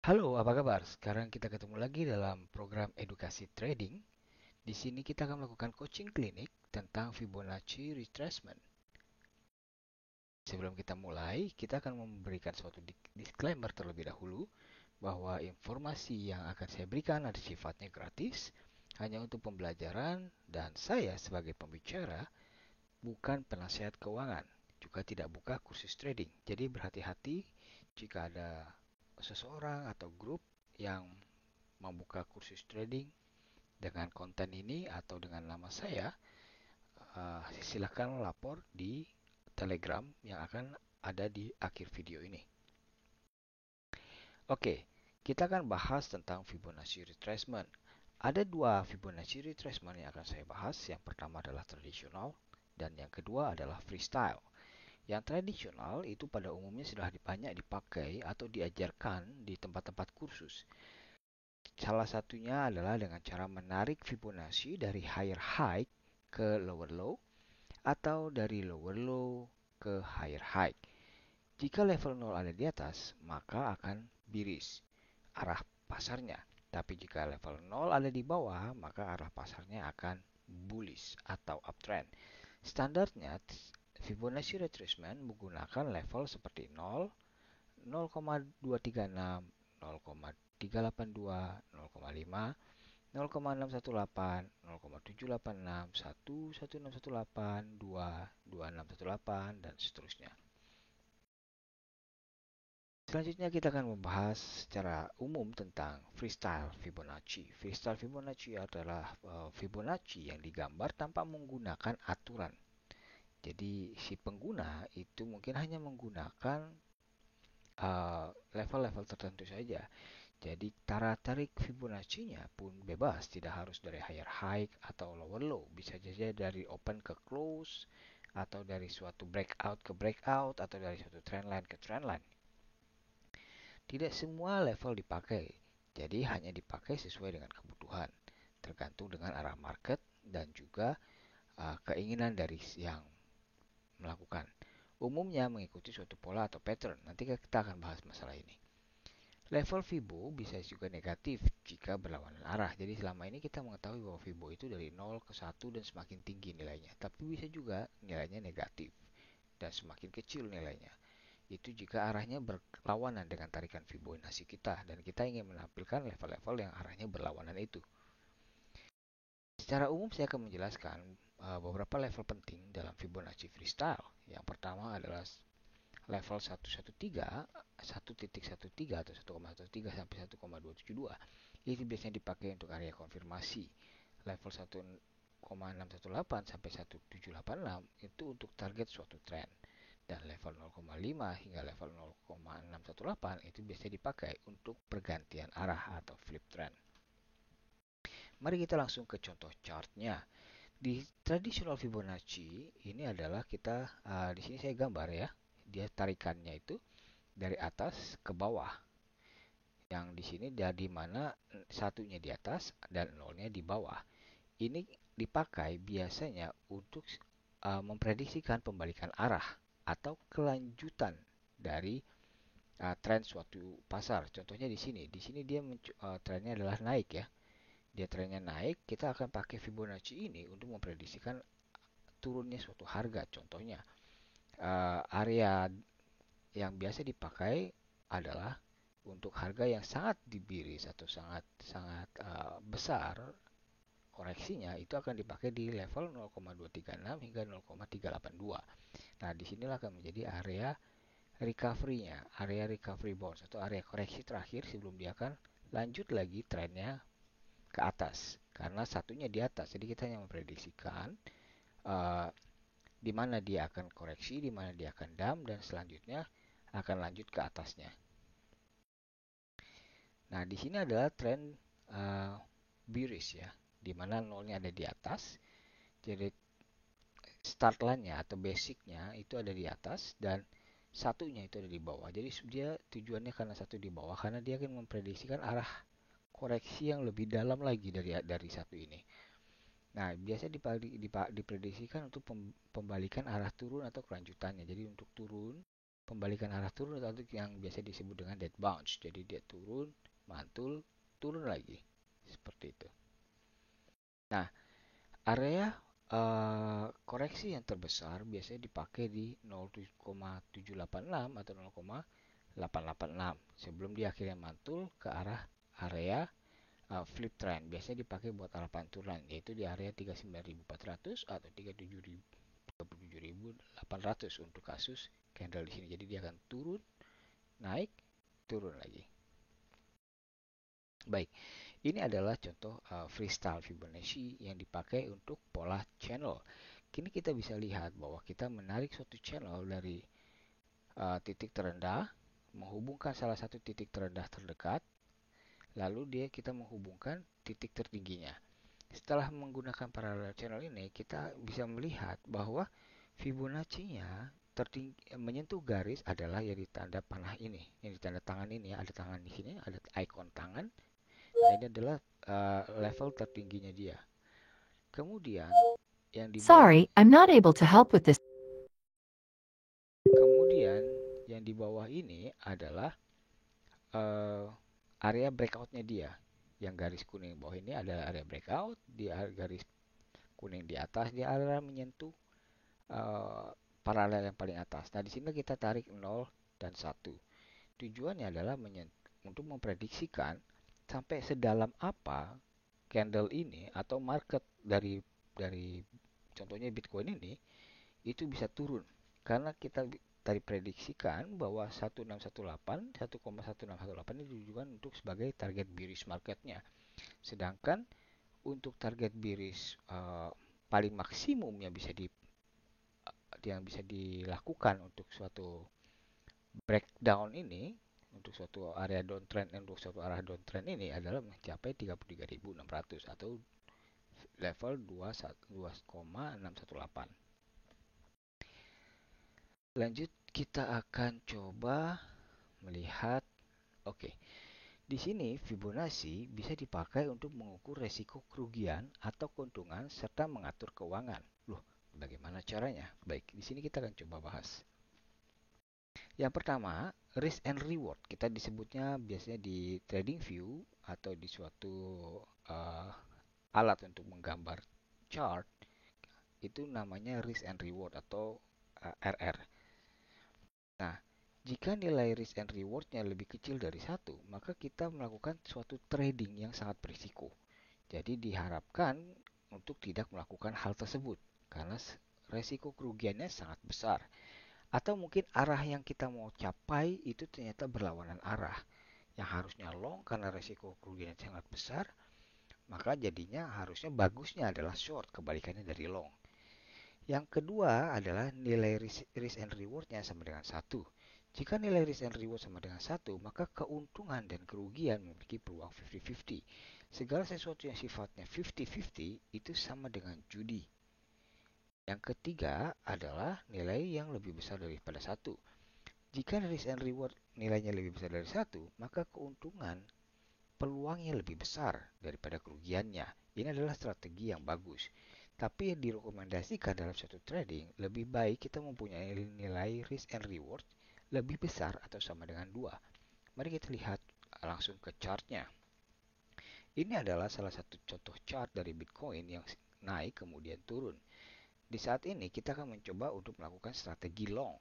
Halo, apa kabar? Sekarang kita ketemu lagi dalam program edukasi trading. Di sini kita akan melakukan coaching klinik tentang Fibonacci retracement. Sebelum kita mulai, kita akan memberikan suatu disclaimer terlebih dahulu bahwa informasi yang akan saya berikan ada sifatnya gratis, hanya untuk pembelajaran, dan saya sebagai pembicara bukan penasihat keuangan, juga tidak buka kursus trading. Jadi berhati-hati jika ada seseorang atau grup yang membuka kursus trading dengan konten ini atau dengan nama saya, silakan lapor di Telegram yang akan ada di akhir video ini. Oke, kita akan bahas tentang Fibonacci retracement. Ada dua Fibonacci retracement yang akan saya bahas. Yang pertama adalah tradisional dan yang kedua adalah freestyle. Yang tradisional itu pada umumnya sudah banyak dipakai atau diajarkan di tempat-tempat kursus. Salah satunya adalah dengan cara menarik Fibonacci dari higher high ke lower low atau dari lower low ke higher high. Jika level 0 ada di atas, maka akan biris arah pasarnya. Tapi jika level 0 ada di bawah, maka arah pasarnya akan bullish atau uptrend. Standarnya Fibonacci retracement menggunakan level seperti 0, 0,236, 0,382, 0,5, 0,618, 0,786, 1, 1618, 2, 2618, dan seterusnya. Selanjutnya kita akan membahas secara umum tentang freestyle Fibonacci. Freestyle Fibonacci adalah Fibonacci yang digambar tanpa menggunakan aturan. Jadi si pengguna itu mungkin hanya menggunakan level-level tertentu saja. Jadi tarik Fibonacci-nya pun bebas, tidak harus dari higher high atau lower low. Bisa saja dari open ke close, atau dari suatu breakout ke breakout, atau dari suatu trendline ke trendline. Tidak semua level dipakai, jadi hanya dipakai sesuai dengan kebutuhan, tergantung dengan arah market dan juga keinginan dari yang melakukan. Umumnya mengikuti suatu pola atau pattern. Nanti kita akan bahas masalah ini. Level Fibo bisa juga negatif jika berlawanan arah. Jadi selama ini kita mengetahui bahwa Fibo itu dari 0 ke 1 dan semakin tinggi nilainya. Tapi bisa juga nilainya negatif dan semakin kecil nilainya. Itu jika arahnya berlawanan dengan tarikan Fibonacci kita dan kita ingin menampilkan level-level yang arahnya berlawanan itu. Secara umum saya akan menjelaskan beberapa level penting dalam Fibonacci Freestyle. Yang pertama adalah level 113, 1.13 atau 1,13 sampai 1,272. Itu biasanya dipakai untuk area konfirmasi. Level 1,618 sampai 1,786 itu untuk target suatu trend. Dan level 0,5 hingga level 0,618 itu biasanya dipakai untuk pergantian arah atau flip trend. Mari kita langsung ke contoh chartnya. Di tradisional Fibonacci ini adalah kita di sini saya gambar ya. Dia tarikannya itu dari atas ke bawah. Yang di sini dari mana satunya di atas dan nolnya di bawah. Ini dipakai biasanya untuk memprediksikan pembalikan arah atau kelanjutan dari tren suatu pasar. Contohnya di sini. Di sini dia trennya adalah naik ya. Dia trennya naik, kita akan pakai Fibonacci ini untuk memprediksikan turunnya suatu harga. Contohnya area yang biasa dipakai adalah untuk harga yang sangat dibiris atau sangat sangat besar koreksinya itu akan dipakai di level 0,236 hingga 0,382. Nah, disinilah akan menjadi area recovery-nya, area recovery bounce atau area koreksi terakhir sebelum dia akan lanjut lagi trennya ke atas. Karena satunya di atas, jadi kita hanya memprediksikan uh, di mana dia akan koreksi, di mana dia akan dump, dan selanjutnya akan lanjut ke atasnya. Nah, di sini adalah tren uh, bearish ya, di mana nolnya ada di atas. Jadi start line-nya atau basic-nya itu ada di atas dan satunya itu ada di bawah. Jadi dia tujuannya karena satu di bawah karena dia akan memprediksikan arah koreksi yang lebih dalam lagi dari satu ini. Nah, biasa diprediksikan untuk pembalikan arah turun atau kelanjutannya. Jadi untuk turun pembalikan arah turun atau yang biasa disebut dengan dead bounce. Jadi dia turun, mantul, turun lagi. Seperti itu. Nah, area koreksi yang terbesar biasanya dipakai di 0,786 atau 0,886 sebelum dia akhirnya mantul ke arah area flip trend. Biasanya dipakai buat arah pantulan, yaitu di area 39.400 atau 37.800 untuk kasus candle di sini. Jadi dia akan turun, naik, turun lagi. Baik, ini adalah contoh freestyle Fibonacci yang dipakai untuk pola channel. Kini kita bisa lihat bahwa kita menarik suatu channel dari titik terendah, menghubungkan salah satu titik terendah terdekat, lalu kita menghubungkan titik tertingginya. Setelah menggunakan parallel channel ini, kita bisa melihat bahwa Fibonacci-nya menyentuh garis adalah yang ditanda panah ini, yang ditanda tangan ini ya, ada tangan di sini, ada icon tangan. Nah, ini adalah level tertingginya dia. Kemudian yang di bawah Sorry, I'm not able to help with this. Kemudian yang di bawah ini adalah area breakout-nya dia. Yang garis kuning bawah ini adalah area breakout, di garis kuning di atas dia area menyentuh paralel yang paling atas. Nah, di sini kita tarik 0 dan 1. Tujuannya adalah untuk memprediksikan sampai sedalam apa candle ini atau market dari contohnya Bitcoin ini itu bisa turun. Karena kita tadi prediksikan bahwa 1618, 1,1618 ini ditujukan untuk sebagai target bearish marketnya. Sedangkan untuk target bearish paling maksimum yang bisa dilakukan untuk suatu breakdown ini, untuk suatu area downtrend, untuk suatu arah downtrend ini adalah mencapai 33.600 atau level 2,618. Lanjut, kita akan coba melihat. Oke, di sini Fibonacci bisa dipakai untuk mengukur resiko kerugian atau keuntungan serta mengatur keuangan. Loh, bagaimana caranya? Baik, di sini kita akan coba bahas. Yang pertama, risk and reward. Kita disebutnya biasanya di TradingView atau di suatu alat untuk menggambar chart, itu namanya risk and reward atau RR. Nah, jika nilai risk and reward-nya lebih kecil dari 1, maka kita melakukan suatu trading yang sangat berisiko. Jadi diharapkan untuk tidak melakukan hal tersebut karena resiko kerugiannya sangat besar. Atau mungkin arah yang kita mau capai itu ternyata berlawanan arah. Yang harusnya long karena resiko kerugiannya sangat besar, maka jadinya harusnya bagusnya adalah short, kebalikannya dari long. Yang kedua adalah nilai risk and reward-nya sama dengan 1. Jika nilai risk and reward sama dengan 1, maka keuntungan dan kerugian memiliki peluang 50-50. Segala sesuatu yang sifatnya 50-50 itu sama dengan judi. Yang ketiga adalah nilai yang lebih besar daripada 1. Jika risk and reward nilainya lebih besar dari 1, maka keuntungan peluangnya lebih besar daripada kerugiannya. Ini adalah strategi yang bagus. Tapi yang direkomendasikan dalam suatu trading, lebih baik kita mempunyai nilai risk and reward lebih besar atau sama dengan 2. Mari kita lihat langsung ke chartnya. Ini adalah salah satu contoh chart dari Bitcoin yang naik kemudian turun. Di saat ini kita akan mencoba untuk melakukan strategi long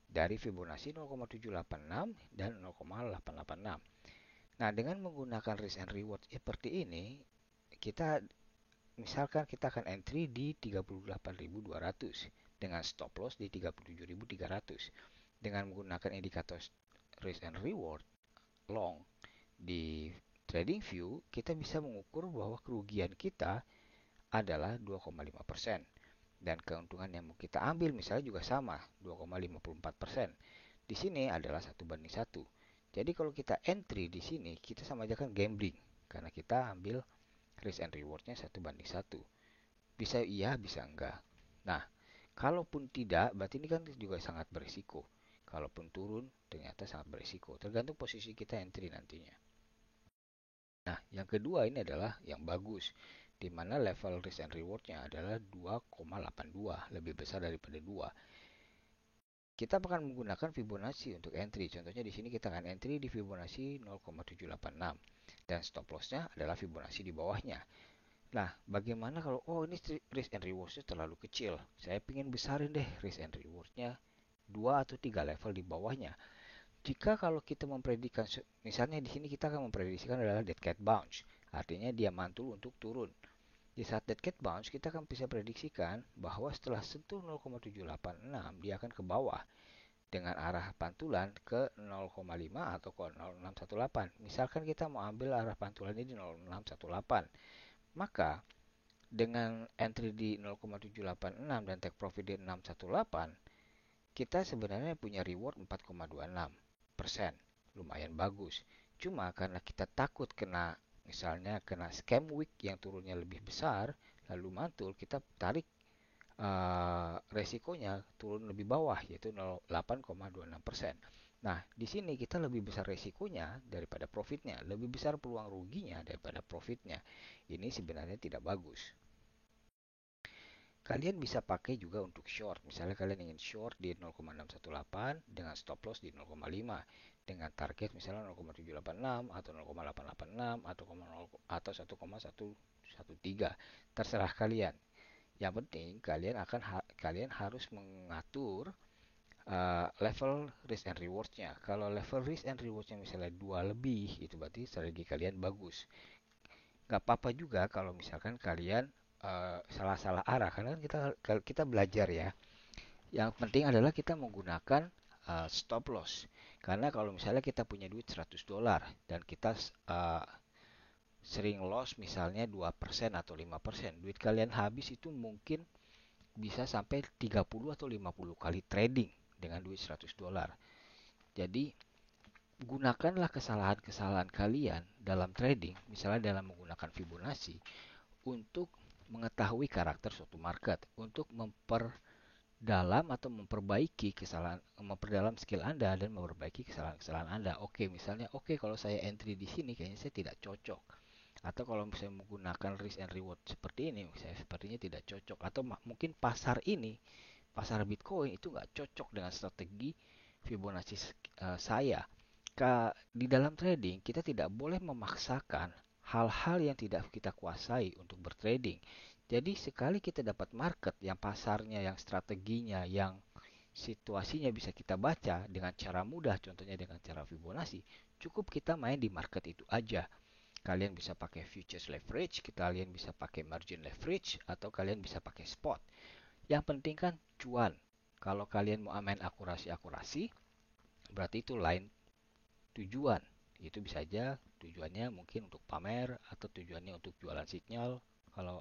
dari Fibonacci 0,786 dan 0,886. Nah, dengan menggunakan risk and reward seperti ini, misalkan kita akan entry di 38.200 dengan stop loss di 37.300. Dengan menggunakan indikator risk and reward long di TradingView, kita bisa mengukur bahwa kerugian kita adalah 2,5%. Dan keuntungan yang mau kita ambil misalnya juga sama, 2,54%. Di sini adalah 1:1. Jadi kalau kita entry di sini, kita sama aja kan gambling. Karena kita ambil risk and reward-nya 1:1. Bisa iya, bisa enggak. Nah, kalaupun tidak, berarti ini kan juga sangat berisiko. Kalaupun turun, ternyata sangat berisiko. Tergantung posisi kita entry nantinya. Nah, yang kedua ini adalah yang bagus. Di mana level risk and reward-nya adalah 2,82. Lebih besar daripada 2. kita akan menggunakan Fibonacci untuk entry. Contohnya di sini kita akan entry di Fibonacci 0,786 dan stop lossnya adalah Fibonacci di bawahnya. Nah, bagaimana kalau ini risk and reward-nya terlalu kecil? Saya ingin besarin deh risk and reward-nya 2 atau 3 level di bawahnya. Jika kalau kita memprediksikan, misalnya di sini kita akan memprediksikan adalah dead cat bounce, artinya dia mantul untuk turun. Di saat dead cat bounce, kita akan bisa prediksikan bahwa setelah sentuh 0,786 dia akan ke bawah dengan arah pantulan ke 0,5 atau ke 0,618. Misalkan kita mau ambil arah pantulan ini di 0,618, maka dengan entry di 0,786 dan take profit di 618, kita sebenarnya punya reward 4,26%. Lumayan bagus. Cuma karena kita takut misalnya kena scam week yang turunnya lebih besar, lalu mantul, kita tarik resikonya turun lebih bawah, yaitu 8,26%. Nah, di sini kita lebih besar resikonya daripada profitnya, lebih besar peluang ruginya daripada profitnya. Ini sebenarnya tidak bagus. Kalian bisa pakai juga untuk short. Misalnya kalian ingin short di 0,618 dengan stop loss di 0,5 dengan target misalnya 0,786 atau 0,886 atau 1,113. Terserah kalian. Yang penting kalian harus mengatur level risk and reward-nya. Kalau level risk and reward-nya misalnya 2 lebih, itu berarti strategi kalian bagus. Nggak apa-apa juga kalau misalkan kalian salah-salah arah, karena kita belajar ya. Yang penting adalah kita menggunakan stop loss. Karena kalau misalnya kita punya duit $100 dan kita sering loss misalnya 2% atau 5%, duit kalian habis itu mungkin bisa sampai 30 atau 50 kali trading dengan duit $100. Jadi gunakanlah kesalahan-kesalahan kalian dalam trading, misalnya dalam menggunakan Fibonacci, untuk mengetahui karakter suatu market, untuk memperdalam atau memperdalam skill Anda dan memperbaiki kesalahan-kesalahan Anda. Misalnya kalau saya entry di sini kayaknya saya tidak cocok. Atau kalau saya menggunakan risk and reward seperti ini, saya sepertinya tidak cocok. Atau mungkin pasar Bitcoin itu nggak cocok dengan strategi Fibonacci saya. Di dalam trading, kita tidak boleh memaksakan hal-hal yang tidak kita kuasai untuk bertrading. Jadi sekali kita dapat market yang pasarnya, yang strateginya, yang situasinya bisa kita baca dengan cara mudah, contohnya dengan cara Fibonacci, cukup kita main di market itu aja. Kalian bisa pakai futures leverage, kalian bisa pakai margin leverage, atau kalian bisa pakai spot. Yang penting kan cuan. Kalau kalian mau main akurasi-akurasi, berarti itu lain tujuan. Itu bisa aja tujuannya mungkin untuk pamer atau tujuannya untuk jualan sinyal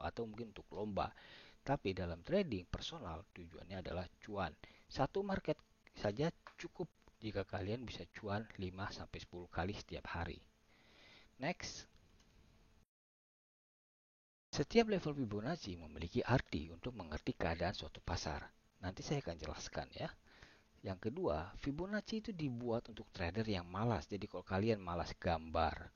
atau mungkin untuk lomba. Tapi dalam trading personal tujuannya adalah cuan. Satu market saja cukup jika kalian bisa cuan 5 sampai 10 kali setiap hari. Next. Setiap level Fibonacci memiliki arti untuk mengerti keadaan suatu pasar. Nanti saya akan jelaskan ya. Yang kedua, Fibonacci itu dibuat untuk trader yang malas. Jadi kalau kalian malas gambar,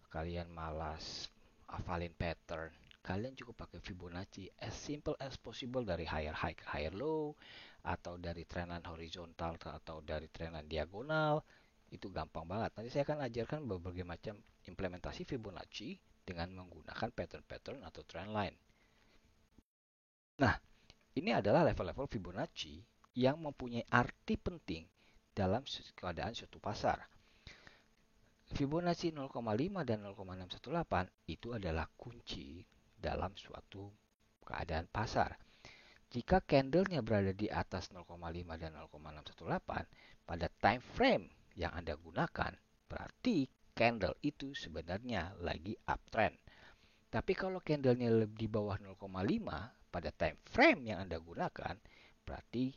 kalian malas hafalin pattern, kalian cukup pakai Fibonacci as simple as possible dari higher high ke higher low, atau dari trendline horizontal atau dari trendline diagonal. Itu gampang banget. Nanti saya akan ajarkan berbagai macam implementasi Fibonacci dengan menggunakan pattern-pattern atau trendline. Nah, ini adalah level-level Fibonacci yang mempunyai arti penting dalam keadaan suatu pasar. Fibonacci 0,5 dan 0,618 itu adalah kunci dalam suatu keadaan pasar. Jika candlenya berada di atas 0,5 dan 0,618 pada time frame yang Anda gunakan, berarti candle itu sebenarnya lagi uptrend. Tapi kalau candlenya lebih di bawah 0,5 pada time frame yang Anda gunakan, berarti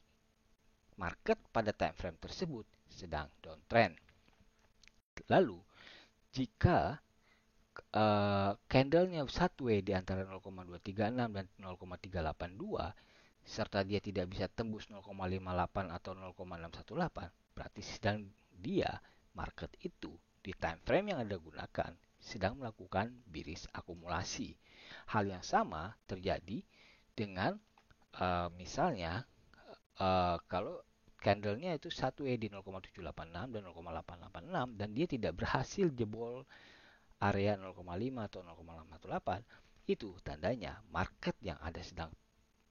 market pada time frame tersebut sedang downtrend. Lalu, jika candlenya sideways di antara 0,236 dan 0,382, serta dia tidak bisa tembus 0,58 atau 0,618, berarti market itu di time frame yang Anda gunakan sedang melakukan bearish akumulasi. Hal yang sama terjadi dengan misalnya kalau candlenya itu 1E di 0,786 dan 0,886 dan dia tidak berhasil jebol area 0,5 atau 0,818, itu tandanya market yang Anda sedang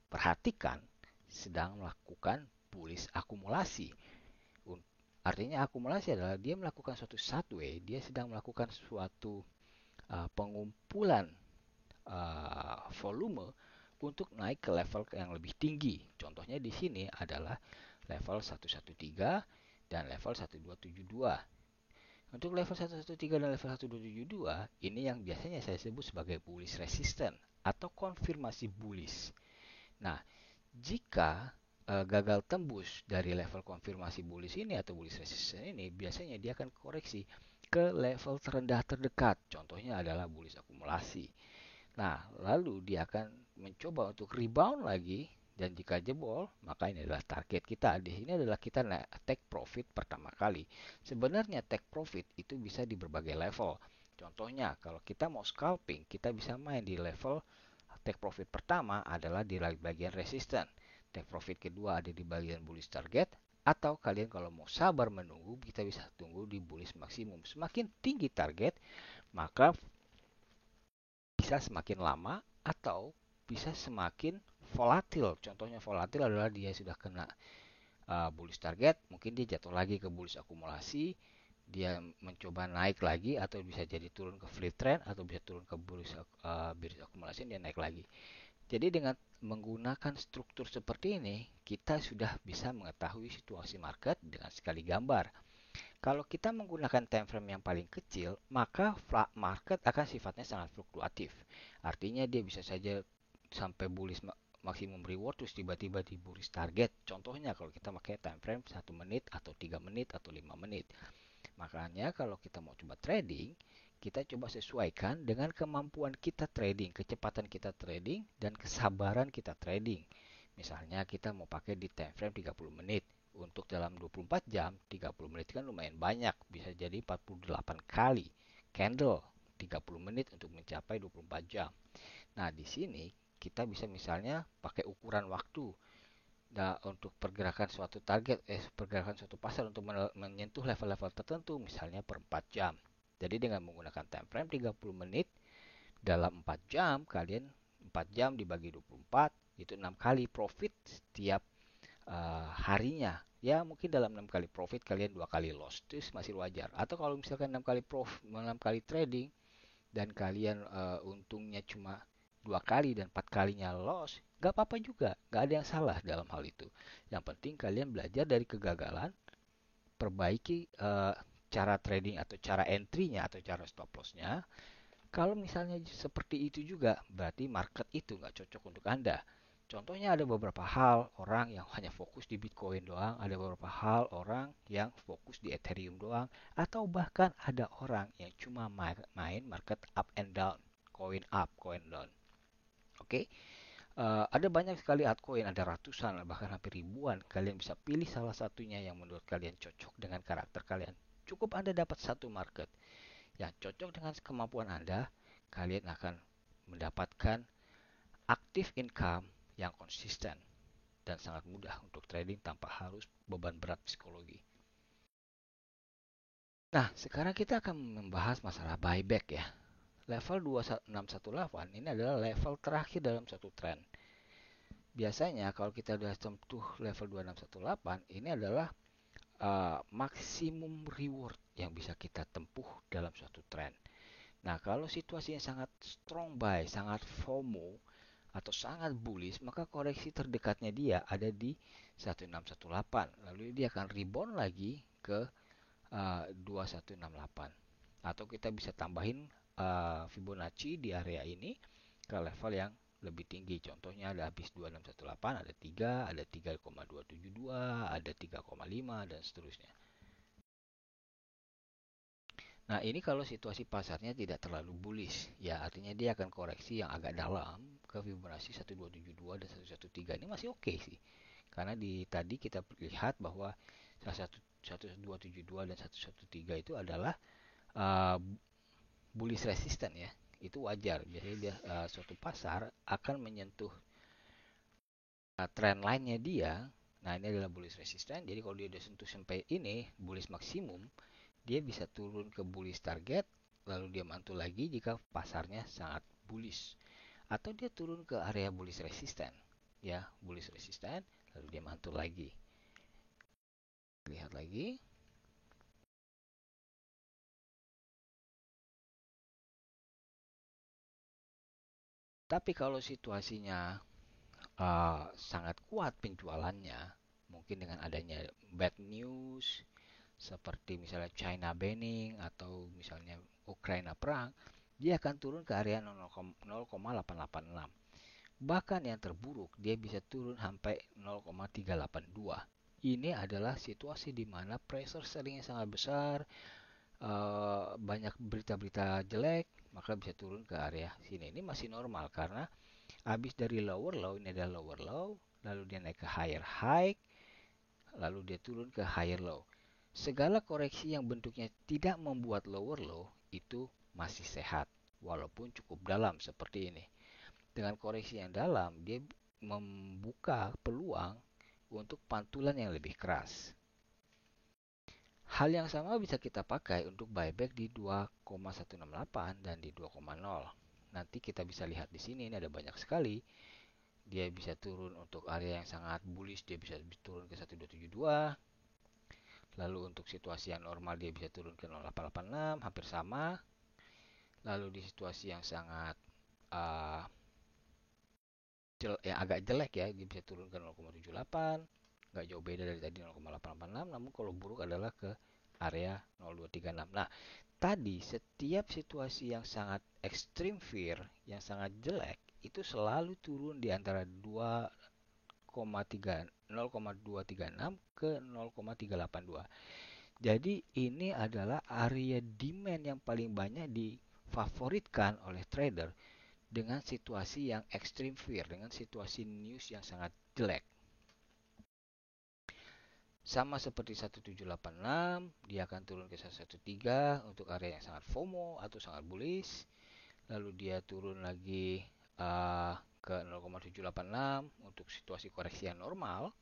perhatikan sedang melakukan bullish akumulasi. Artinya akumulasi adalah dia melakukan suatu sideway, dia sedang melakukan suatu pengumpulan volume untuk naik ke level yang lebih tinggi. Contohnya di sini adalah level 113 dan level 1272. Untuk level 113 dan level 1272 ini yang biasanya saya sebut sebagai bullish resistance atau konfirmasi bullish. Nah, jika gagal tembus dari level konfirmasi bullish ini atau bullish resistance ini, biasanya dia akan koreksi ke level terendah terdekat. Contohnya adalah bullish akumulasi. Nah, lalu dia akan mencoba untuk rebound lagi dan jika jebol, maka ini adalah target kita. Di sini adalah kita take profit pertama kali. Sebenarnya take profit itu bisa di berbagai level. Contohnya, kalau kita mau scalping, kita bisa main di level take profit pertama adalah di bagian resistance. Take profit kedua ada di bagian bullish target. Atau kalian kalau mau sabar menunggu, kita bisa tunggu di bullish maksimum. Semakin tinggi target, maka bisa semakin lama atau bisa semakin volatil. Contohnya volatil adalah dia sudah kena bullish target, mungkin dia jatuh lagi ke bullish akumulasi, dia mencoba naik lagi atau bisa jadi turun ke flip trend atau bisa turun ke bullish akumulasi dia naik lagi. Jadi dengan menggunakan struktur seperti ini, kita sudah bisa mengetahui situasi market dengan sekali gambar. Kalau kita menggunakan time frame yang paling kecil, maka market akan sifatnya sangat fluktuatif. Artinya dia bisa saja sampai bullish maksimum reward terus tiba-tiba di bullish target. Contohnya kalau kita pakai time frame 1 menit atau 3 menit atau 5 menit. Makanya kalau kita mau coba trading, kita coba sesuaikan dengan kemampuan kita trading, kecepatan kita trading, dan kesabaran kita trading. Misalnya kita mau pakai di time frame 30 menit. Untuk dalam 24 jam, 30 menit kan lumayan banyak. Bisa jadi 48 kali candle 30 menit untuk mencapai 24 jam. Nah, di sini kita bisa misalnya pakai ukuran waktu. Nah, untuk pergerakan suatu target, pergerakan suatu pasar untuk menyentuh level-level tertentu, misalnya per 4 jam. Jadi dengan menggunakan time frame 30 menit, dalam 4 jam, kalian 4 jam dibagi 24, itu 6 kali profit setiap harinya. Ya mungkin dalam 6 kali profit kalian 2 kali loss, itu masih wajar. Atau kalau misalkan 6 kali profit, 6 kali trading dan kalian untungnya cuma 2 kali dan 4 kalinya loss, gak apa-apa juga, gak ada yang salah dalam hal itu. Yang penting kalian belajar dari kegagalan, perbaiki cara trading atau cara entry-nya atau cara stop loss-nya. Kalau misalnya seperti itu juga, berarti market itu nggak cocok untuk Anda. Contohnya ada beberapa hal orang yang hanya fokus di Bitcoin doang, ada beberapa hal orang yang fokus di Ethereum doang, atau bahkan ada orang yang cuma main market up and down, coin up, coin down. Oke, ada banyak sekali altcoin, ada ratusan, bahkan hampir ribuan. Kalian bisa pilih salah satunya yang menurut kalian cocok dengan karakter kalian. Cukup Anda dapat satu market yang cocok dengan kemampuan Anda, kalian akan mendapatkan active income yang konsisten dan sangat mudah untuk trading tanpa harus beban berat psikologi. Nah, sekarang kita akan membahas masalah buyback ya. Level 2618 ini adalah level terakhir dalam suatu trend. Biasanya kalau kita sudah sentuh level 2618, ini adalah maksimum reward yang bisa kita tempuh dalam suatu trend. Nah, kalau situasinya sangat strong buy, sangat FOMO, atau sangat bullish, maka koreksi terdekatnya dia ada di 1618. Lalu dia akan rebound lagi ke 2168. Atau kita bisa tambahin Fibonacci di area ini ke level yang lebih tinggi. Contohnya ada habis 2618, ada 3, ada 3,272, ada 3,5 dan seterusnya. Nah, ini kalau situasi pasarnya tidak terlalu bullish, ya artinya dia akan koreksi yang agak dalam ke Fibonacci 1272 dan 113. Ini masih oke sih. Karena tadi kita lihat bahwa 1272 dan 113 itu adalah uh, bullish resistance ya. Itu wajar. Biasanya dia, suatu pasar akan menyentuh trend line-nya dia Nah, ini adalah bullish resistance. Jadi kalau dia udah sentuh sampai ini, bullish maksimum, dia bisa turun ke bullish target, lalu dia mantul lagi jika pasarnya sangat bullish. Atau dia turun ke area bullish resistance. Ya, bullish resistance, lalu dia mantul lagi. Lihat lagi. Tapi kalau situasinya sangat kuat penjualannya, mungkin dengan adanya bad news, seperti misalnya China banning atau misalnya Ukraina perang, dia akan turun ke area 0,886. Bahkan yang terburuk, dia bisa turun sampai 0,382. Ini adalah situasi di mana pressure sellingnya sangat besar, banyak berita-berita jelek, maka bisa turun ke area sini. Ini masih normal karena habis dari lower low, ini adalah lower low, lalu dia naik ke higher high, lalu dia turun ke higher low. Segala koreksi yang bentuknya tidak membuat lower low itu masih sehat, walaupun cukup dalam seperti ini. Dengan koreksi yang dalam, dia membuka peluang untuk pantulan yang lebih keras. Hal yang sama bisa kita pakai untuk buyback di 2,168 dan di 2,0. Nanti kita bisa lihat di sini, ini ada banyak sekali. Dia bisa turun untuk area yang sangat bullish, dia bisa turun ke 1272. Lalu untuk situasi yang normal dia bisa turun ke 0886, hampir sama. Lalu di situasi yang sangat uh, yang agak jelek ya, dia bisa turun ke 0,78. Nggak jauh beda dari tadi 0,886, namun kalau buruk adalah ke area 0236. Nah, tadi setiap situasi yang sangat ekstrim fear, yang sangat jelek, itu selalu turun di antara 0,236 ke 0,382. Jadi ini adalah area demand yang paling banyak difavoritkan oleh trader dengan situasi yang extreme fear, dengan situasi news yang sangat jelek. Sama seperti 1786, dia akan turun ke 113 untuk area yang sangat FOMO atau sangat bullish. Lalu dia turun lagi ke 0,786 untuk situasi koreksi yang normal.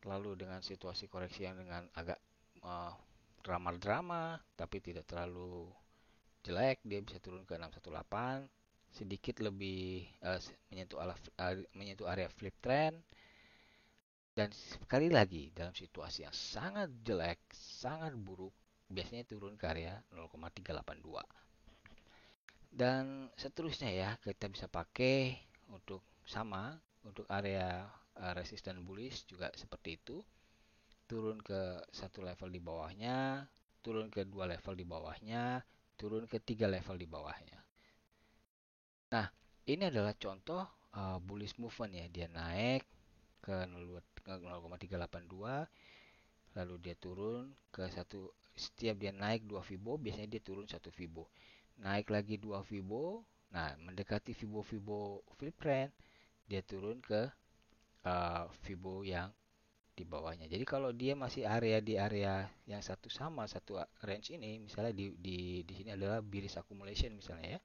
Lalu dengan situasi koreksi yang dengan agak drama-drama tapi tidak terlalu jelek, dia bisa turun ke 618, sedikit lebih menyentuh area flip trend. Dan sekali lagi dalam situasi yang sangat jelek, sangat buruk, biasanya turun ke area 0,382. Dan seterusnya ya, kita bisa pakai untuk sama untuk area resistance bullish juga seperti itu. Turun ke satu level di bawahnya, turun ke dua level di bawahnya, turun ke tiga level di bawahnya. Nah, ini adalah contoh bullish movement ya. Dia naik ke 0,382, lalu dia turun ke satu. Setiap dia naik 2 Fibo, biasanya dia turun 1 Fibo. Naik lagi 2 Fibo, nah mendekati Fibo-Fibo flip trend, dia turun ke Fibo yang di bawahnya. Jadi kalau dia masih di area yang satu sama satu range ini, misalnya di sini adalah bearish accumulation misalnya ya.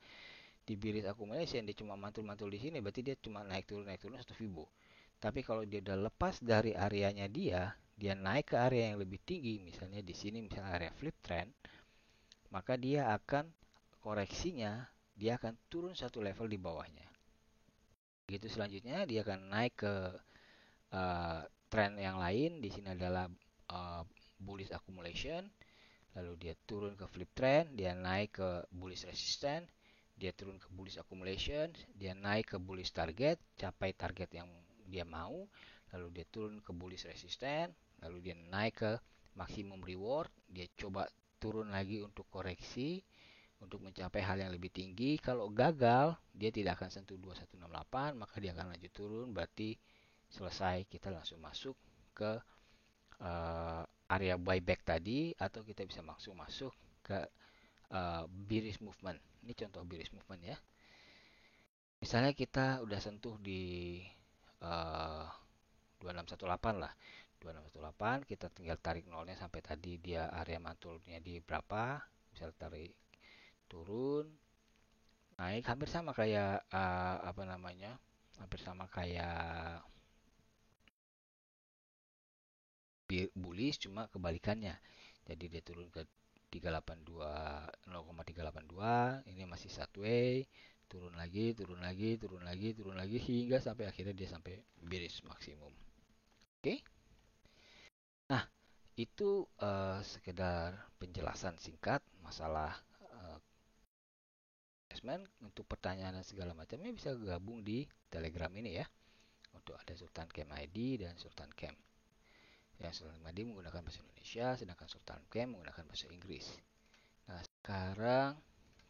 Di bearish accumulation dia cuma mantul-mantul di sini, berarti dia cuma naik turun satu Fibo. Tapi kalau dia udah lepas dari areanya dia naik ke area yang lebih tinggi, misalnya di sini misalnya area flip trend, maka dia akan koreksinya, dia akan turun satu level di bawahnya. Begitu selanjutnya dia akan naik ke uh, trend yang lain. Di sini adalah bullish accumulation, lalu dia turun ke flip trend, dia naik ke bullish resistance, dia turun ke bullish accumulation, dia naik ke bullish target, capai target yang dia mau, lalu dia turun ke bullish resistance, lalu dia naik ke maximum reward, dia coba turun lagi untuk koreksi untuk mencapai hal yang lebih tinggi. Kalau gagal, dia tidak akan sentuh 2168, maka dia akan lanjut turun, berarti selesai, kita langsung masuk ke area buyback tadi, atau kita bisa langsung masuk ke bearish movement. Ini contoh bearish movement ya. Misalnya kita udah sentuh di uh, 2618 lah. 2618 kita tinggal tarik nolnya sampai tadi dia area mantulnya di berapa. Misal tarik turun, naik hampir sama kayak apa namanya? Hampir sama kayak bullish cuma kebalikannya. Jadi dia turun ke 382 0,382, ini masih sideways, turun lagi, turun lagi, turun lagi, turun lagi hingga sampai akhirnya dia sampai bearish maksimum. Oke. Nah, itu sekedar penjelasan singkat masalah investment. Untuk pertanyaan dan segala macamnya bisa gabung di Telegram ini ya. Untuk ada Sultan Camp ID dan Sultan Camp. Yang Sultan ID menggunakan bahasa Indonesia, sedangkan Sultan Camp menggunakan bahasa Inggris. Nah, sekarang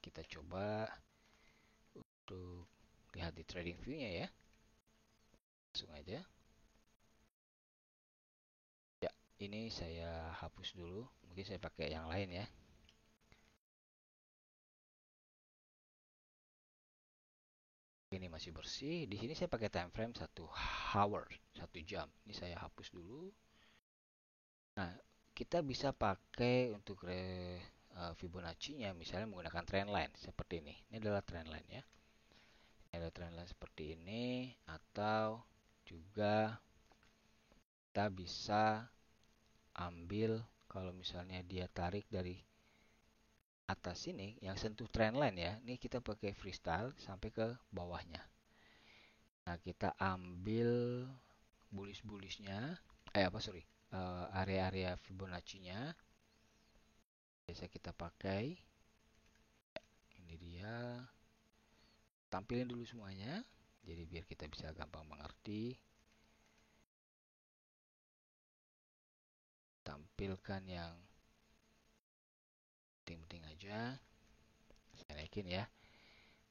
kita coba untuk lihat di trading view-nya ya. Langsung aja. Ya, ini saya hapus dulu. Mungkin saya pakai yang lain ya. Ini masih bersih. Di sini saya pakai time frame 1 hour, 1 jam. Ini saya hapus dulu. Nah, kita bisa pakai untuk Fibonacci-nya misalnya menggunakan trendline seperti ini. Ini adalah trendline ya. Ini adalah trendline seperti ini, atau juga kita bisa ambil kalau misalnya dia tarik dari atas sini yang sentuh trendline ya. Ini kita pakai freestyle sampai ke bawahnya. Nah, kita ambil bullish-bullishnya. Area-area Fibonacci-nya. Biasa kita pakai. Ini dia. Tampilin dulu semuanya. Jadi biar kita bisa gampang mengerti. Tampilkan yang penting-penting aja. Saya naikin ya.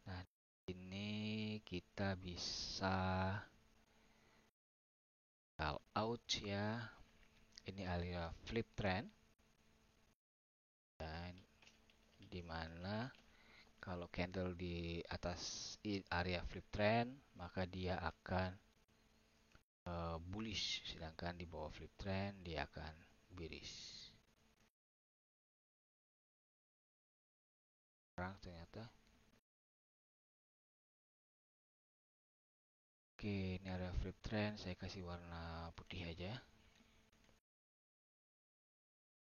Nah, ini kita bisa call out ya. Ini area flip trend. Dan dimana kalau candle di atas area flip trend, maka dia akan bullish, sedangkan di bawah flip trend dia akan bearish. Sekarang ternyata oke, ini area flip trend, saya kasih warna putih aja.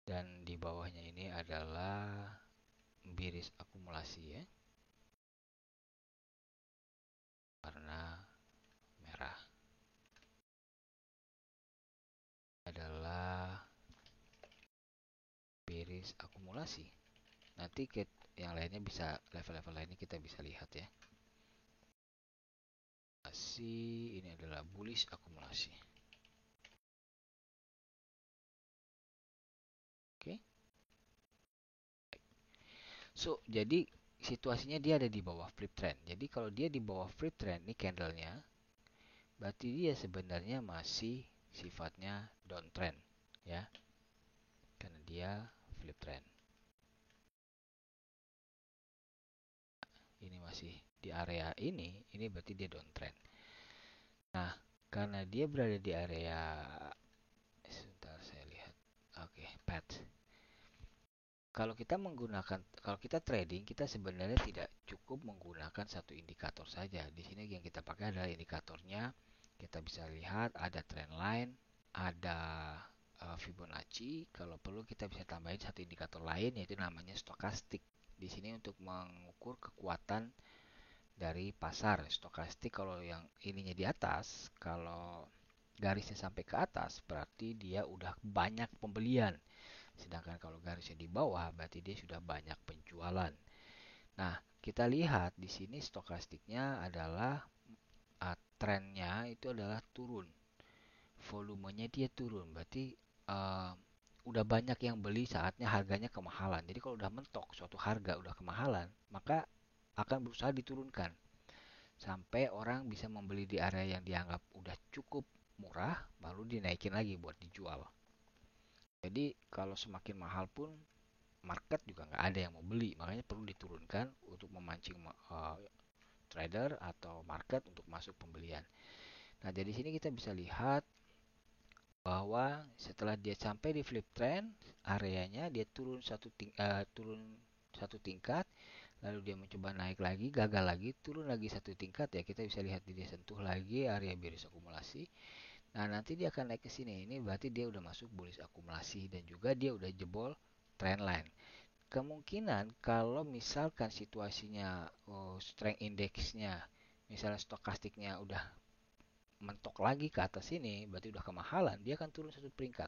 Dan di bawahnya ini adalah bearish akumulasi ya. Warna merah adalah bearish akumulasi. Nanti yang lainnya bisa, level-level lainnya kita bisa lihat ya. Ini adalah bullish akumulasi. Oke. So, jadi situasinya dia ada di bawah flip trend. Jadi kalau dia di bawah flip trend, ini candlenya, berarti dia sebenarnya masih sifatnya downtrend ya. Karena dia flip trend. Ini masih di area ini berarti dia downtrend. Nah, karena dia berada di area, sebentar saya lihat. Oke, path. Kalau kita trading, kita sebenarnya tidak cukup menggunakan satu indikator saja. Di sini yang kita pakai adalah indikatornya. Kita bisa lihat ada trendline, ada Fibonacci. Kalau perlu kita bisa tambahin satu indikator lain yaitu namanya stokastik. Di sini untuk mengukur kekuatan dari pasar. Stokastik kalau yang ininya di atas, kalau garisnya sampai ke atas berarti dia udah banyak pembelian. Sedangkan kalau garisnya di bawah berarti dia sudah banyak penjualan. Nah, kita lihat di sini stokastiknya adalah trennya itu adalah turun. Volumenya dia turun, berarti udah banyak yang beli, saatnya harganya kemahalan. Jadi kalau udah mentok suatu harga udah kemahalan, maka akan berusaha diturunkan sampai orang bisa membeli di area yang dianggap udah cukup murah, baru dinaikin lagi buat dijual. Jadi kalau semakin mahal pun market juga nggak ada yang mau beli, makanya perlu diturunkan untuk memancing trader atau market untuk masuk pembelian. Nah, dari sini kita bisa lihat bahwa setelah dia sampai di flip trend, areanya dia turun satu tingkat, lalu dia mencoba naik lagi, gagal lagi, turun lagi satu tingkat ya. Kita bisa lihat dia sentuh lagi area bearish akumulasi Nah, nanti dia akan naik ke sini. Ini berarti dia udah masuk bullish akumulasi dan juga dia udah jebol trendline. Kemungkinan kalau misalkan situasinya strength indexnya, misalnya stokastiknya udah mentok lagi ke atas sini, berarti udah kemahalan, dia akan turun satu peringkat.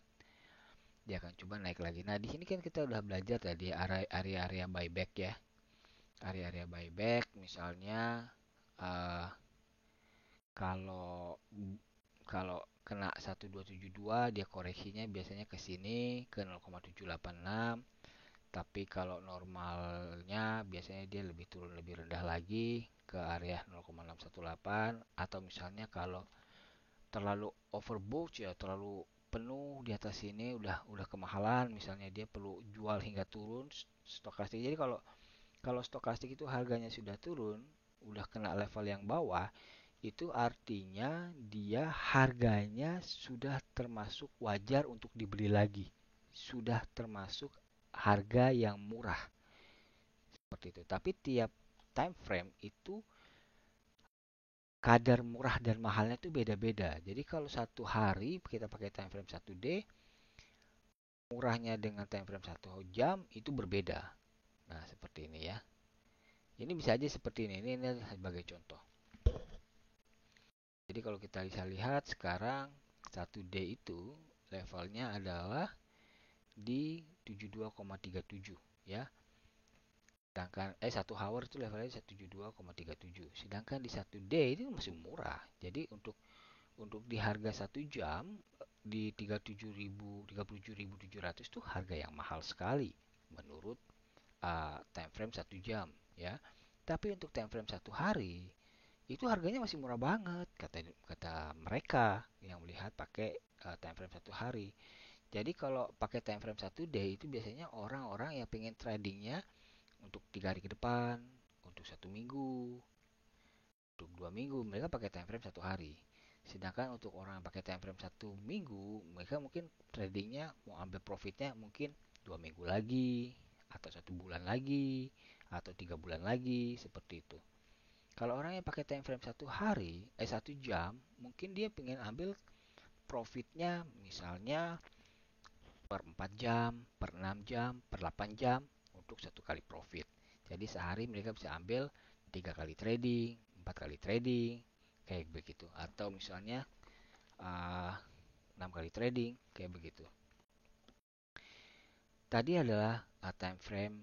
Dia akan coba naik lagi. Nah, di sini kan kita udah belajar tadi area-area buyback ya. Area-area buyback misalnya uh, kalau kalau kena 1272 dia koreksinya biasanya ke sini ke 0,786, tapi kalau normalnya biasanya dia lebih turun lebih rendah lagi ke area 0,618, atau misalnya kalau terlalu overbought ya, terlalu penuh di atas sini udah kemahalan, misalnya dia perlu jual hingga turun stokastik. Jadi kalau kalau stokastik itu harganya sudah turun, udah kena level yang bawah, itu artinya dia harganya sudah termasuk wajar untuk dibeli lagi. Sudah termasuk harga yang murah seperti itu. Tapi tiap time frame itu kadar murah dan mahalnya itu beda-beda. Jadi kalau satu hari kita pakai time frame 1D, murahnya dengan time frame 1 jam itu berbeda. Nah, seperti ini ya. Ini bisa aja seperti ini. Ini sebagai contoh. Jadi kalau kita bisa lihat sekarang 1D itu levelnya adalah di 72,37 ya. Sedangkan 1 hour itu levelnya 172,37. Sedangkan di 1D itu masih murah. Jadi untuk di harga 1 jam di 37.700 itu harga yang mahal sekali menurut time frame 1 jam ya. Tapi untuk time frame 1 hari itu harganya masih murah banget kata kata mereka yang melihat pakai time frame 1 hari. Jadi kalau pakai time frame 1 day itu biasanya orang-orang yang pengen tradingnya untuk 3 hari ke depan, untuk 1 minggu, untuk 2 minggu, mereka pakai time frame 1 hari. Sedangkan untuk orang yang pakai time frame 1 minggu, mereka mungkin tradingnya mau ambil profitnya mungkin 2 minggu lagi, atau 1 bulan lagi, atau 3 bulan lagi, seperti itu. Kalau orang yang pakai time frame 1 hari, 1 jam, mungkin dia pengen ambil profitnya misalnya per 4 jam, per 6 jam, per 8 jam untuk satu kali profit. Jadi sehari mereka bisa ambil 3 kali trading, 4 kali trading, kayak begitu. Atau misalnya uh, 6 kali trading, kayak begitu. Tadi adalah time frame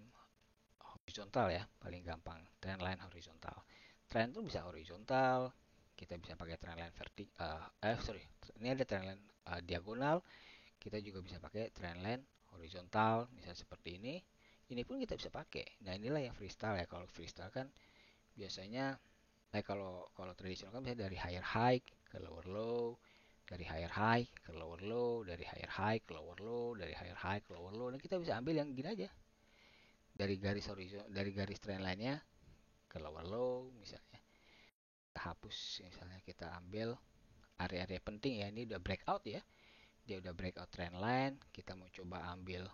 horizontal ya, paling gampang. Trendline horizontal. Trend itu bisa horizontal, kita bisa pakai trendline vertikal. Ini ada trendline diagonal, kita juga bisa pakai trendline horizontal, misalnya seperti ini. Ini pun kita bisa pakai. Nah, inilah yang freestyle ya. Kalau freestyle kan biasanya kalau tradisional kan bisa dari higher high ke lower low, dari higher high ke lower low, dari higher high ke lower low, dari higher high ke lower low. Dan kita bisa ambil yang gini aja. Dari garis horizontal, dari garis trendline-nya ke lower low misalnya. Kita hapus misalnya, kita ambil area-area penting ya. Ini udah breakout ya. Dia udah breakout trend line, kita mau coba ambil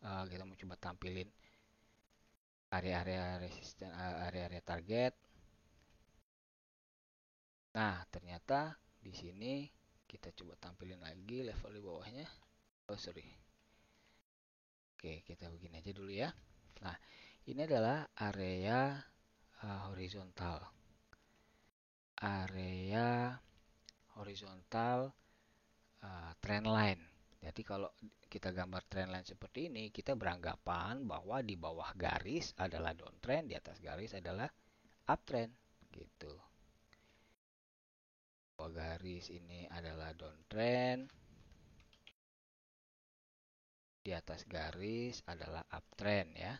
kita mau coba tampilin area-area resisten, area-area target. Nah, ternyata di sini kita coba tampilin lagi level di bawahnya. Oh, sorry. Oke, kita begini aja dulu ya. Nah, ini adalah area horizontal. Area horizontal trend line. Jadi kalau kita gambar trend line seperti ini, kita beranggapan bahwa di bawah garis adalah downtrend, di atas garis adalah uptrend gitu. Bawah garis ini adalah downtrend, di atas garis adalah uptrend ya.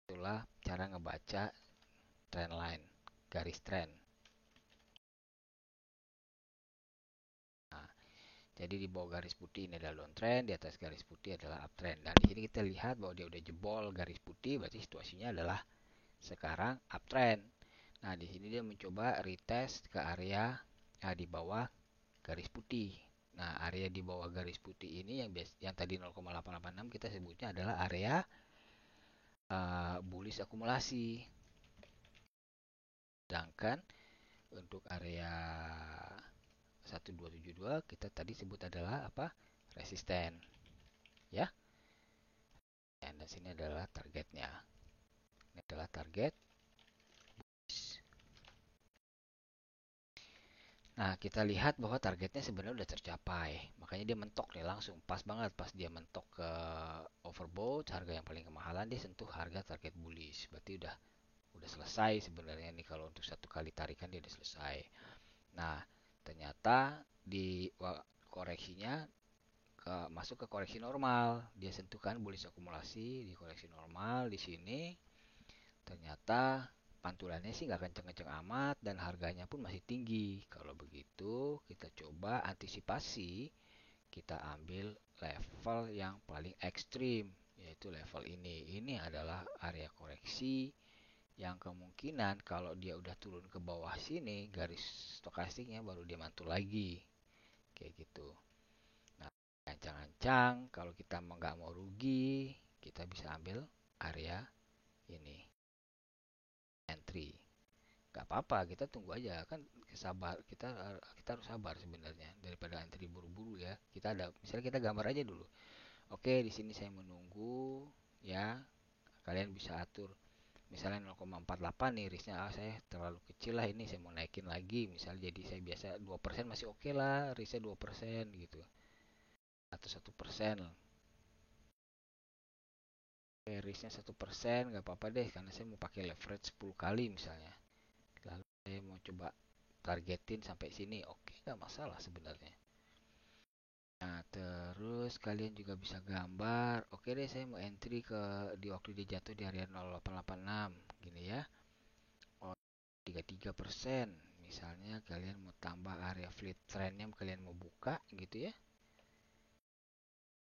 Itulah cara ngebaca trend line, garis trend. Nah, jadi di bawah garis putih ini adalah downtrend, di atas garis putih adalah uptrend. Dan di sini kita lihat bahwa dia udah jebol garis putih, berarti situasinya adalah sekarang uptrend. Nah, di sini dia mencoba retest ke area di bawah garis putih. Nah, area di bawah garis putih ini yang tadi 0,886 kita sebutnya adalah area bullish akumulasi. Sedangkan untuk area 1272 kita tadi sebut adalah apa? Resisten, ya. Dan sini adalah targetnya. Ini adalah target. Nah, kita lihat bahwa targetnya sebenarnya udah tercapai. Makanya dia mentok nih langsung. Pas banget pas dia mentok ke overbought, harga yang paling kemahalan, dia sentuh harga target bullish. Berarti udah selesai sebenarnya nih, kalau untuk satu kali tarikan dia udah selesai. Nah, ternyata di koreksinya masuk ke koreksi normal. Dia sentuhkan bullish akumulasi di koreksi normal di sini. Ternyata pantulannya sih nggak kenceng-kenceng amat dan harganya pun masih tinggi. Kalau begitu kita coba antisipasi, kita ambil level yang paling ekstrim, yaitu level ini. Ini adalah area koreksi yang kemungkinan kalau dia udah turun ke bawah sini, garis stokastiknya baru dia mantul lagi. Kayak gitu. Nah, ancang-ancang kalau kita nggak mau rugi, kita bisa ambil area ini, entry. Gak apa-apa, kita tunggu aja kan, sabar, kita harus sabar sebenarnya daripada antri buru-buru ya. Kita ada, misalnya kita gambar aja dulu. Oke, di sini saya menunggu ya. Kalian bisa atur misalnya 0,48 nih risknya, saya terlalu kecil lah ini, saya mau naikin lagi misalnya, jadi saya biasa 2% masih oke lah, risknya 2% gitu, atau 1%. Oke, risknya 1%, nggak apa-apa deh karena saya mau pakai leverage 10 kali misalnya. Lalu saya mau coba targetin sampai sini, oke, nggak masalah sebenarnya. Nah, terus kalian juga bisa gambar, oke deh saya mau entry di waktu dia jatuh di area 0886 gini ya. Oh, 33%. Misalnya kalian mau tambah area fleet trendnya, kalian mau buka gitu ya.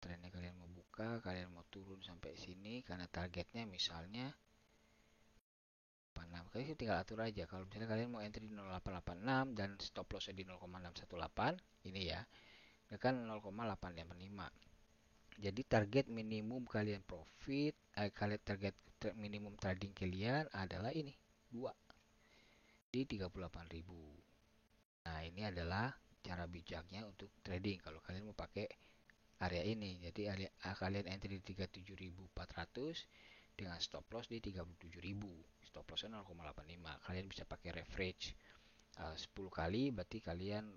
Trennya kalian mau buka, kalian mau turun sampai sini karena targetnya misalnya 86. Kalian tinggal atur aja. Kalau misalnya kalian mau entry di 0886 dan stop lossnya di 0,618 ini ya, ini kan 0,855. Jadi target minimum kalian profit, kalian target minimum trading kalian adalah ini 2 di 38.000. Nah, ini adalah cara bijaknya untuk trading kalau kalian mau pakai area ini. Jadi kalian entry di 37.400 dengan stop loss di 37.000. Stop lossnya 0,85. Kalian bisa pakai leverage 10 kali, berarti kalian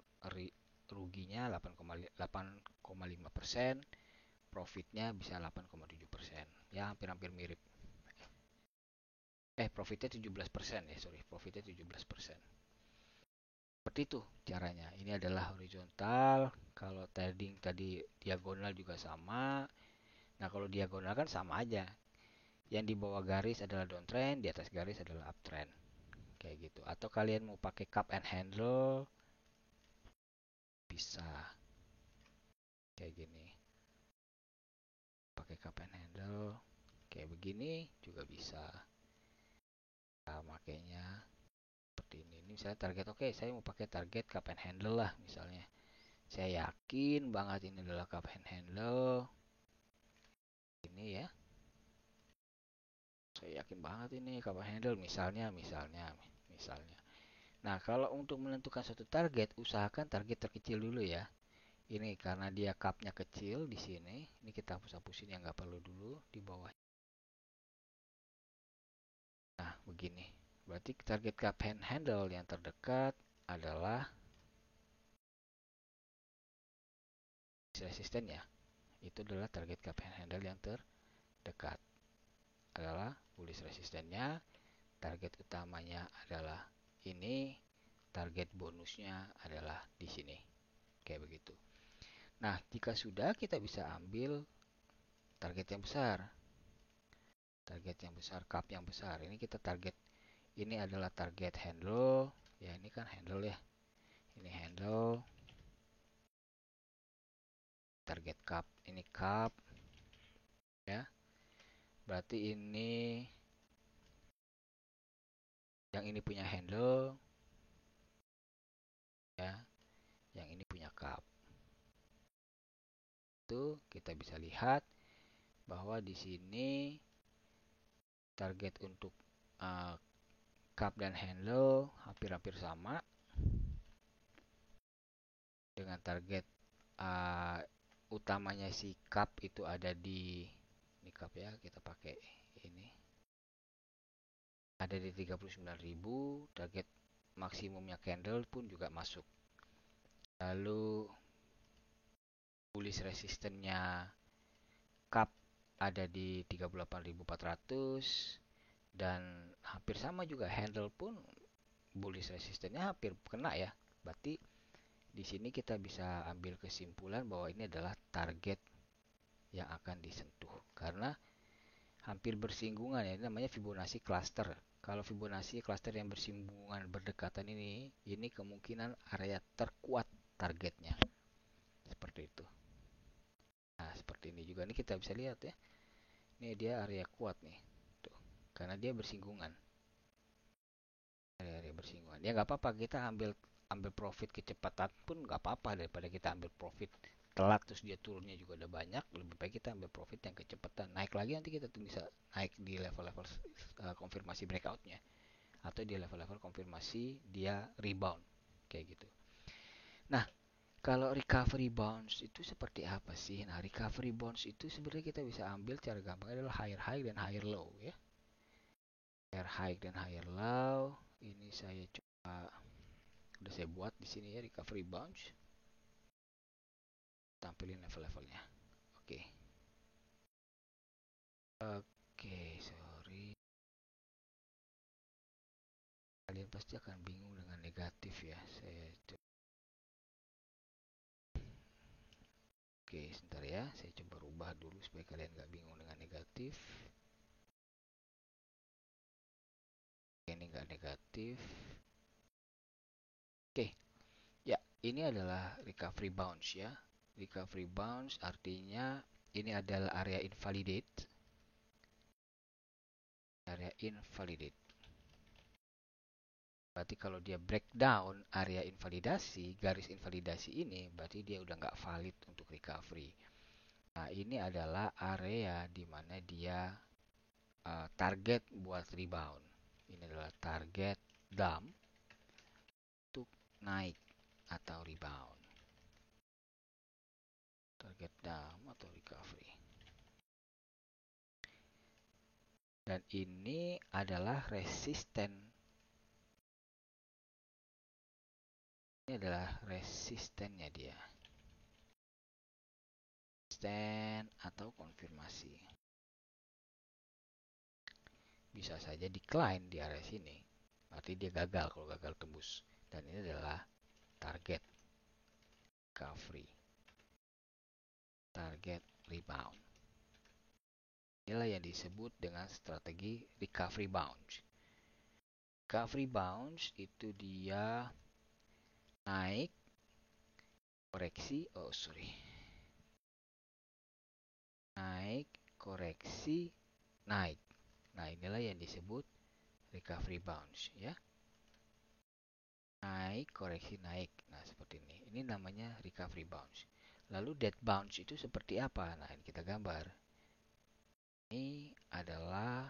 ruginya 8,5%, profitnya bisa 8,7%. Ya, hampir-hampir mirip. Profitnya 17% ya, sorry. Profitnya 17%. Seperti itu caranya. Ini adalah horizontal. Kalau trading tadi diagonal juga sama. Nah, kalau diagonal kan sama aja. Yang di bawah garis adalah downtrend, di atas garis adalah uptrend. Kayak gitu. Atau kalian mau pakai cup and handle, bisa. Kayak gini. Pakai cup and handle. Kayak begini juga bisa. Nah, makanya seperti ini. Ini misalnya target, oke, saya mau pakai target cup and handle lah misalnya. Saya yakin banget ini adalah cup and handle. Ini ya. Saya yakin banget ini cup and handle misalnya. Nah, kalau untuk menentukan suatu target, usahakan target terkecil dulu ya. Ini karena dia cupnya kecil di sini. Ini kita hapus-hapusin yang nggak perlu dulu di bawah. Nah, begini. Berarti target cup and handle yang terdekat adalah resisten ya. Itu adalah target cup and handle yang terdekat. Adalah bullish resistennya. Target utamanya adalah ini. Target bonusnya adalah di sini. Kayak begitu. Nah, jika sudah, kita bisa ambil target yang besar. Target yang besar, cup yang besar. Ini kita target, ini adalah target handle. Ya, ini kan handle ya. Ini handle. Target cup, ini cup. Ya. Berarti ini yang ini punya handle. Ya. Yang ini punya cup. Itu kita bisa lihat bahwa di sini target untuk cup dan handle hampir-hampir sama. dengan target uh, utamanya si cup itu ada di ini cup ya, kita pakai ini ada di 39.000. Target maksimumnya candle pun juga masuk. Lalu bullish resistannya cup ada di 38.400 dan hampir sama juga handle pun bullish resistannya hampir kena ya. Berarti di sini kita bisa ambil kesimpulan bahwa ini adalah target yang akan disentuh karena hampir bersinggungan ya, ini namanya Fibonacci cluster. Kalau Fibonacci cluster yang bersinggungan berdekatan ini kemungkinan area terkuat targetnya. Seperti itu. Nah, seperti ini juga nih kita bisa lihat ya. Ini dia area kuat nih. Tuh. Karena dia bersinggungan. Area bersinggungan. Ya nggak apa-apa kita ambil profit kecepatan pun nggak apa-apa daripada kita ambil profit telat terus dia turunnya juga udah banyak. Lebih baik kita ambil profit yang kecepatan. Naik lagi nanti kita bisa naik di level-level konfirmasi breakoutnya atau di level-level konfirmasi dia rebound kayak gitu. Nah, kalau recovery bounce itu seperti apa sih? Nah, recovery bounce itu sebenarnya kita bisa ambil cara gampang adalah higher high dan higher low ya. Higher high dan higher low. Ini saya coba udah saya buat di sini ya recovery bounce. Tampilin level-levelnya. Oke. Oke, sorry. Kalian pasti akan bingung dengan negatif ya. Saya coba. Oke, sebentar ya. Saya coba rubah dulu supaya kalian nggak bingung dengan negatif. Ini nggak negatif. Oke, ya ini adalah recovery bounce ya. Recovery bounce artinya ini adalah area invalidate. Area invalidate. Berarti kalau dia breakdown area invalidasi, garis invalidasi ini, berarti dia udah nggak valid untuk recovery. Nah, ini adalah area di mana dia target buat rebound. Ini adalah target dump untuk naik atau rebound. Target dump atau recovery. Dan ini adalah resisten. Ini adalah resistennya dia. Resisten atau konfirmasi. Bisa saja decline di area sini. Berarti dia gagal kalau gagal tembus. Dan ini adalah target recovery. Target rebound. Inilah yang disebut dengan strategi recovery bounce. Recovery bounce itu dia naik, koreksi, naik, koreksi, naik. Nah, inilah yang disebut recovery bounce ya. Naik, koreksi, naik. Nah, seperti ini. Ini namanya recovery bounce. Lalu dead bounce itu seperti apa? Nah, ini kita gambar. Ini adalah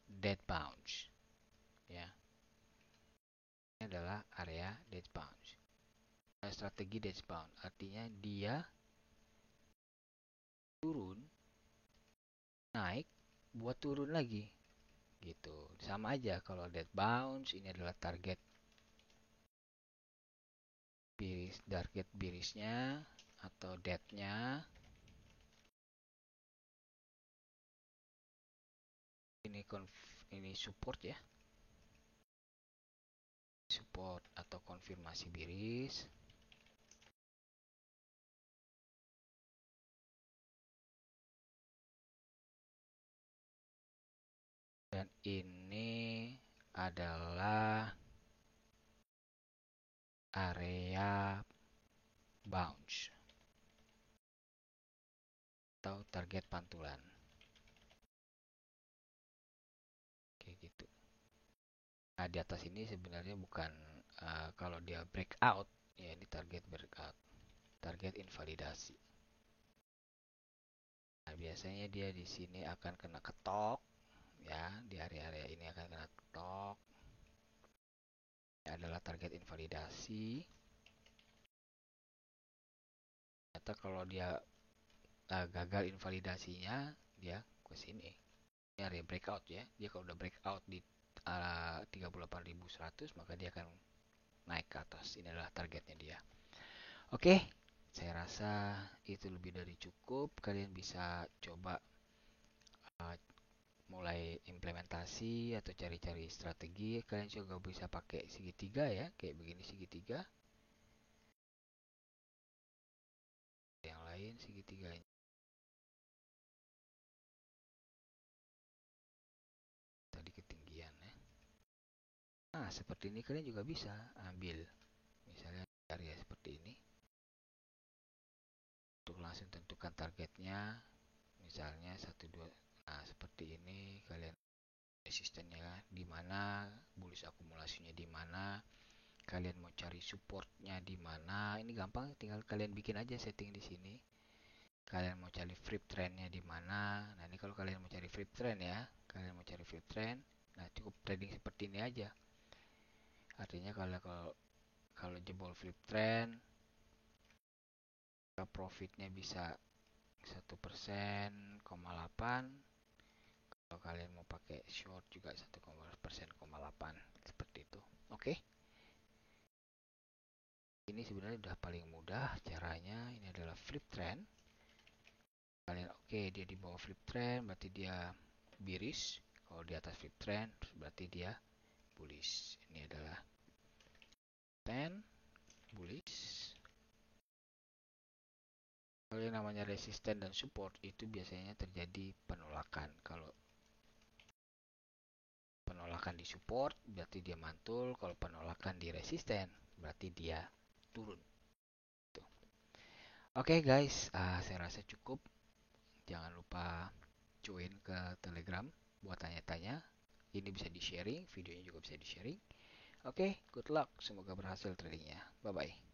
dead bounce ya. Ini adalah area dead bounce. Strategi dead bounce artinya dia turun, naik, buat turun lagi gitu. Sama aja kalau dead bounce ini adalah target birisnya atau deadnya. Ini support ya. Support atau konfirmasi biris. Dan ini adalah area bounce atau target pantulan. Kayak gitu. Nah, di atas ini sebenarnya bukan kalau dia breakout, ya ini target breakout, target invalidasi. Nah, biasanya dia di sini akan kena ketok, ya di area-area ini akan kena ketok. Ini adalah target invalidasi. atau kalau dia gagal invalidasinya, dia ke sini nyari breakout ya. Dia kalau udah breakout di 38.100, maka dia akan naik ke atas. Ini adalah targetnya dia. Oke, saya rasa itu lebih dari cukup. Kalian bisa coba uh, mulai implementasi atau cari-cari strategi. Kalian juga bisa pakai segitiga ya, kayak begini segitiga. Yang lain segitiganya tadi ketinggian ya. Nah, seperti ini kalian juga bisa ambil. Misalnya area seperti ini. Untuk langsung tentukan targetnya. Misalnya 1 2. Nah, seperti ini kalian resistennya di mana, bullish akumulasinya di mana, kalian mau cari supportnya di mana. Ini gampang, tinggal kalian bikin aja setting di sini. Kalian mau cari flip trendnya di mana. Nah, ini kalau kalian mau cari flip trend ya, kalian mau cari flip trend, nah cukup trading seperti ini aja. Artinya kalau jebol flip trend, profitnya bisa 1%,8. Kalau kalian mau pakai short juga 1%,8 seperti itu. Oke. Ini sebenarnya udah paling mudah caranya. Ini adalah flip trend. Kalian dia di bawah flip trend berarti dia bearish. Kalau di atas flip trend berarti dia bullish. Ini adalah 10 bullish. Kalau yang namanya resisten dan support itu biasanya terjadi penolakan. Kalau penolakan di support berarti dia mantul. Kalau penolakan di resisten berarti dia turun. Tuh. Oke guys, saya rasa cukup. Jangan lupa join ke Telegram buat tanya-tanya. Ini bisa di-sharing, videonya juga bisa di-sharing. Oke, good luck. Semoga berhasil tradingnya. Bye-bye.